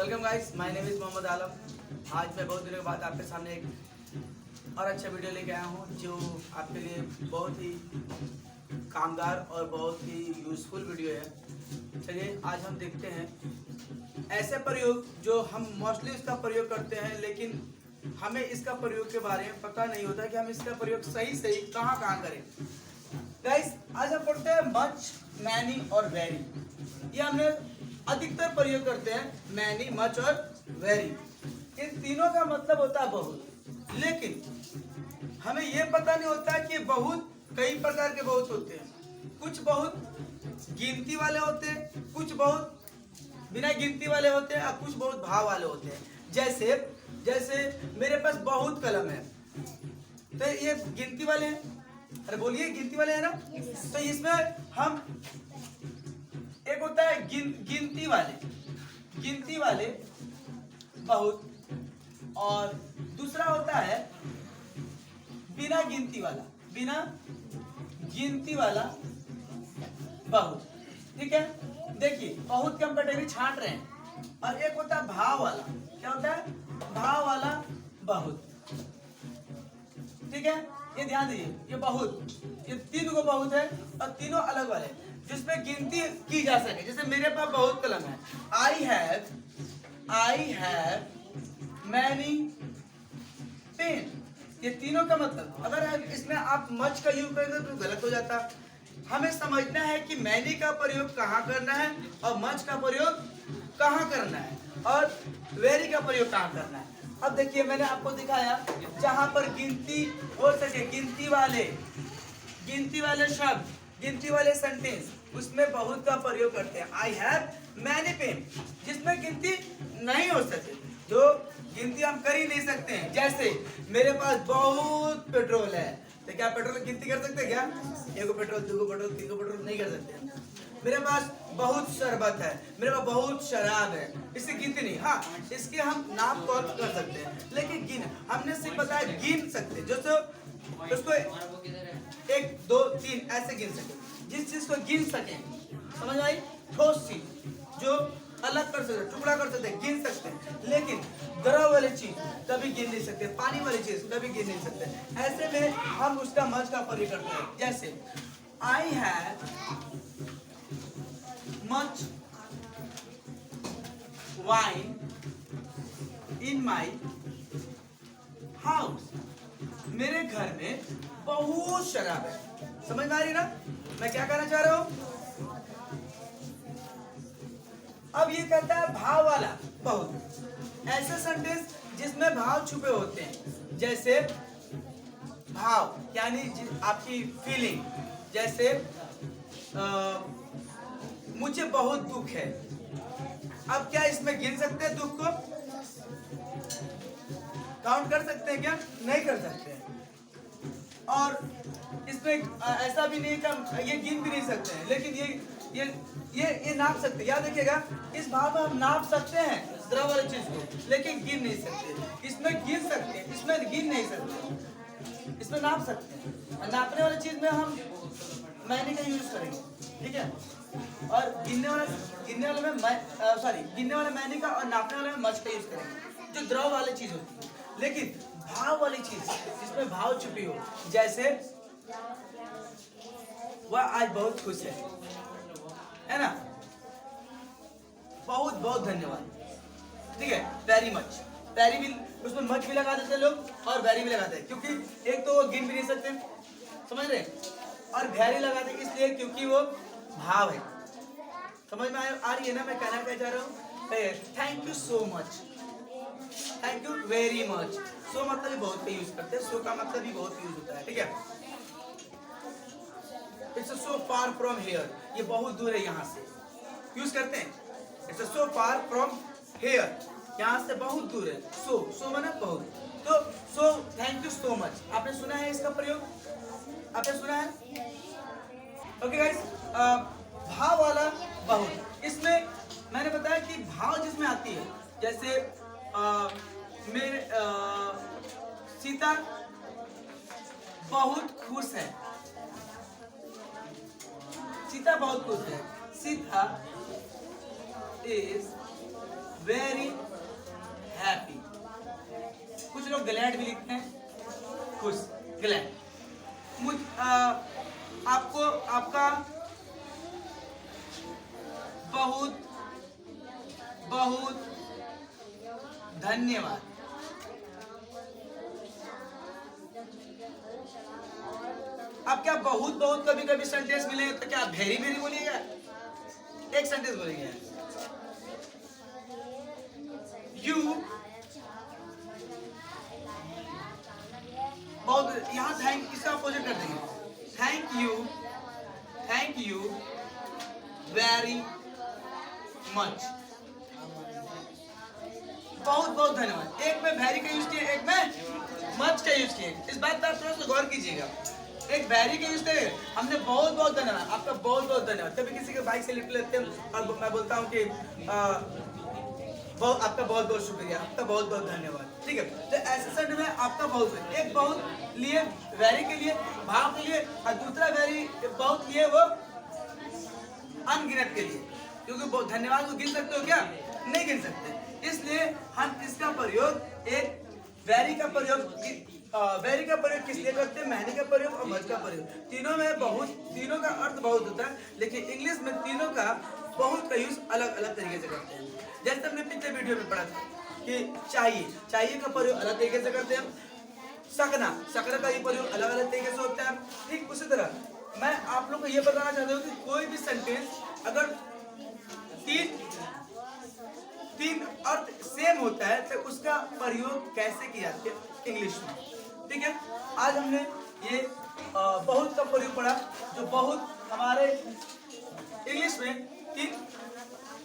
Welcome guys, my name is Mohammad Alam. आज मैं बहुत दिनों के बाद आपके सामने एक और अच्छा वीडियो लेके आया हूँ जो आपके लिए बहुत ही कामगार और बहुत ही यूज़फुल वीडियो है। चलिए आज हम देखते हैं ऐसे प्रयोग जो हम मोस्टली इसका प्रयोग करते हैं, लेकिन हमें इसका प्रयोग के बारे में पता नहीं होता कि हम इसका प्रयोग सही कहाँ करें। गाइस आज हम पढ़ते हैं मच, मैनी और वेरी। ये हमने अधिकतर प्रयोग करते हैं मैनी, मच और वेरी। इन तीनों का मतलब होता है बहुत, लेकिन हमें यह पता नहीं होता कि बहुत कई प्रकार के बहुत होते हैं। कुछ बहुत गिनती वाले होते हैं, कुछ बहुत बिना गिनती वाले होते हैं और कुछ बहुत भाव वाले होते हैं। जैसे मेरे पास बहुत कलम है, तो ये गिनती वाले हैं। अरे बोलिए, गिनती वाले हैं ना। तो इसमें हम एक होता है गिनती वाले बहुत, और दूसरा होता है बिना गिनती वाला बहुत। ठीक है, देखिए बहुत के हम कैटेगरी छांट रहे हैं। और एक होता है भाव वाला। क्या होता है? भाव वाला बहुत। ठीक है, ये ध्यान दीजिए, ये बहुत, ये तीन को बहुत है और तीनों अलग वाले जिसमें गिनती की जा सके। जैसे मेरे पास बहुत कलम है, आई हैव मैनी पेन। ये तीनों का मतलब अगर इसमें आप मच का यूज करेंगे तो गलत हो जाता। हमें समझना है कि मैनी का प्रयोग कहाँ करना है और मच का प्रयोग कहाँ करना है और वेरी का प्रयोग कहाँ करना है। अब देखिए, मैंने आपको दिखाया जहां पर गिनती हो सके, गिनती वाले शब्द, गिनती वाले सेंटेंस, उसमें बहुत का प्रयोग करते हैं। आई हैव मैनी पेन, जिसमें गिनती नहीं हो सके, जो गिनती हम कर ही नहीं सकते हैं। जैसे मेरे पास बहुत पेट्रोल है, तो क्या पेट्रोल की गिनती कर सकते हैं? क्या एक पेट्रोल, दो पेट्रोल, तीन पेट्रोल नहीं कर सकते। मेरे पास बहुत शरबत है, मेरे पास बहुत शराब है, इसकी गिनती नहीं। हाँ, इसके हम नाम कॉल कर सकते हैं, लेकिन हमने सिर्फ बताया गिन सकते, जो उसको 1 2 3 ऐसे गिन सके। जिस चीज को गिन सके, समझ आई? ठोस चीज जो अलग कर सकते, टुकड़ा कर सकते, गिन सकते हैं। लेकिन द्रव वाली चीज कभी गिन नहीं सकते, पानी वाली चीज कभी गिन नहीं सकते। ऐसे में हम उसका मच का प्रयोग करते हैं। जैसे I have much wine in my house. मेरे घर में बहुत शराब है। समझ में आ रही ना मैं क्या कहना चाह रहा हूं? अब ये कहता है भाव वाला बहुत। ऐसे सेंटेंस जिसमें भाव छुपे होते हैं, जैसे भाव यानी आपकी फीलिंग। जैसे मुझे बहुत दुख है। अब क्या इसमें गिन सकते हैं? दुख को काउंट कर सकते हैं क्या? नहीं कर सकते हैं। और इसमें ऐसा भी नहीं कि ये गिन भी नहीं सकते हैं, लेकिन ये नाप सकते हैं। याद रखिएगा, इस भाव में हम नाप सकते हैं द्रव वाली चीज को, लेकिन गिन नहीं सकते। इसमें गिन सकते हैं, इसमें गिन नहीं सकते। इसमें नाप सकते हैं। नापने वाली चीज में हम मैनी का यूज करेंगे। ठीक है, और गिनने वाले मैनी का और नापने वाले में मच का यूज करेंगे, जो द्रव वाली चीज होती है। लेकिन भाव वाली चीज जिसमें भाव छुपी हो, जैसे वह आज बहुत खुश है ना, बहुत बहुत धन्यवाद। ठीक है, वेरी मच, वेरी भी उसमें मच भी लगा देते लोग और वेरी भी लगाते हैं, क्योंकि एक तो वो गिन भी नहीं सकते, समझ रहे, और वेरी लगाते इसलिए क्योंकि वो भाव है। समझ में आ रही है ना मैं कहना क्या चाह रहा हूँ? Thank you so much, thank you very much. So मतलब भी बहुत का यूज करते हैं, सो का मतलब भी बहुत यूज होता है। ठीक है, it's so far from here, ये बहुत दूर है यहाँ से, यूज करते हैं। It's so far from here, यहाँ से बहुत दूर है। सो माने बहुत। तो so thank you so much, आपने सुना है इसका प्रयोग? आपने सुना है? ओके गाइस, भाव वाला बहुत, इसमें मैंने बताया कि भाव जिसमें आती है, जैसे मेरे सीता बहुत खुश है। सीता बहुत खुश है। Sita is very happy. कुछ लोग ग्लैड भी लिखते हैं, खुश, ग्लैड। आपको आपका बहुत बहुत धन्यवाद। अब क्या बहुत बहुत कभी कभी सेंटेंस मिले तो क्या आप वेरी वेरी बोलिएगा? एक सेंटेंस बोलेंगे। यू बहुत, यहाँ थैंक इसका अपोजिट कर देंगे। Thank you very much. बहुत बहुत धन्यवाद। एक में वेरी का यूज किया, एक में मच का यूज किया। इस बात पर थोड़ा सा गौर कीजिएगा। एक वेरी का यूज करें, हमने बहुत बहुत धन्यवाद, आपका बहुत बहुत धन्यवाद। कभी किसी के बाइक से लिफ्ट लेते हैं और मैं बोलता हूँ कि आपका बहुत बहुत शुक्रिया, आपका बहुत बहुत धन्यवाद, ठीक है। तो ऐसे सेंटेंस में आपका बहुत, एक बहुत लिए वेरी के लिए, भाव के लिए, और दूसरा वेरी बहुत लिए वो अनगिनत के लिए। क्योंकि धन्यवाद को गिन सकते हो क्या? नहीं गिन सकते। इसलिए हम इसका प्रयोग एक वेरी का प्रयोग किस लिए करते हैं? मैनी का प्रयोग और मच का प्रयोग। तीनों में बहुत, तीनों का अर्थ बहुत होता है, लेकिन इंग्लिश में तीनों का बहुत का यूज अलग अलग तरीके से करते हैं। जैसे हमने पिछले वीडियो में पढ़ा था कि चाहिए का प्रयोग अलग तरीके से करते हैं। सकना का ये प्रयोग अलग अलग तरीके से होता है। ठीक उसी तरह मैं आप लोग को ये बताना चाहता हूँ कि कोई भी सेंटेंस अगर तीन अर्थ सेम होता है तो उसका प्रयोग कैसे किया जाता है इंग्लिश में, ठीक है। आज हमने ये बहुत का प्रयोग पढ़ा, जो बहुत हमारे इंग्लिश में तीन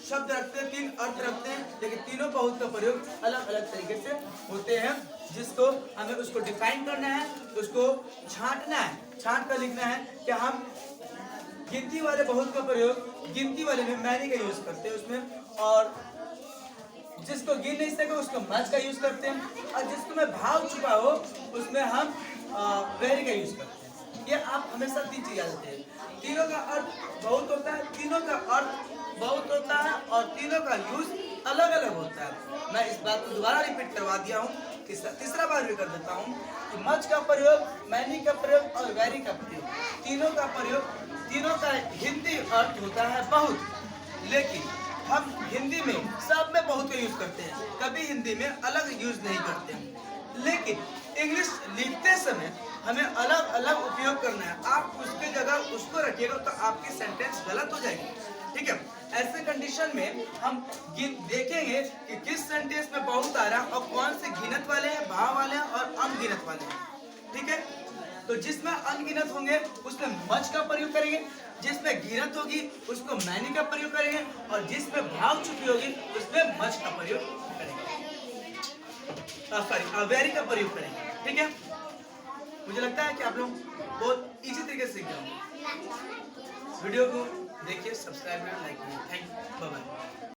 शब्द रखते हैं, तीन अर्थ रखते हैं, लेकिन तीनों बहुत का प्रयोग अलग अलग तरीके से होते हैं, जिसको हमें उसको डिफाइन करना है, उसको छांटना है, छांट कर लिखना है कि हम गिनती वाले बहुत का प्रयोग गिनती वाले में मैनी का यूज करते हैं उसमें, और जिसको गिन नहीं सके उसको मच का यूज करते हैं, और जिसको में भाव छुपा हो उसमें हम वेरी का यूज करते हैं। ये आप हमेशा तीन चीज याद रखते हैं। तीनों का अर्थ बहुत होता है, तीनों का अर्थ बहुत होता है, और तीनों का यूज अलग अलग होता है। मैं इस बात को दोबारा रिपीट करवा दिया हूँ, तीसरा बार भी कर देता हूँ कि मच का प्रयोग, मैनी का प्रयोग और वेरी का प्रयोग, तीनों का प्रयोग, तीनों का हिंदी अर्थ होता है बहुत, लेकिन हम हिंदी में सब में बहुत का यूज करते हैं, कभी हिंदी में अलग यूज नहीं करते हैं। लेकिन इंग्लिश लिखते समय हमें अलग अलग उपयोग करना है। आप उसके जगह उसको रखिएगा तो आपकी सेंटेंस गलत हो जाएगी, ठीक है। ऐसे कंडीशन में हम देखेंगे कि किस सेंटेंस में बहुत आ रहा है और कौन से गिनत वाले हैं, भाव वाले हैं और अनगिनत वाले हैं, ठीक है। तो जिसमें अनगिनत होंगे उसमें मच का प्रयोग करेंगे, जिसमें गिनत होगी उसको मैनी का प्रयोग करेंगे, और जिसमें भाव छुपी होगी उसमें मच का प्रयोग करेंगे, वेरी का प्रयोग करेंगे, ठीक है। मुझे लगता है कि आप लोग बहुत इजी तरीके से सीख गए। वीडियो को देखिए, सब्सक्राइब करें, लाइक करें। Thank you, bye bye.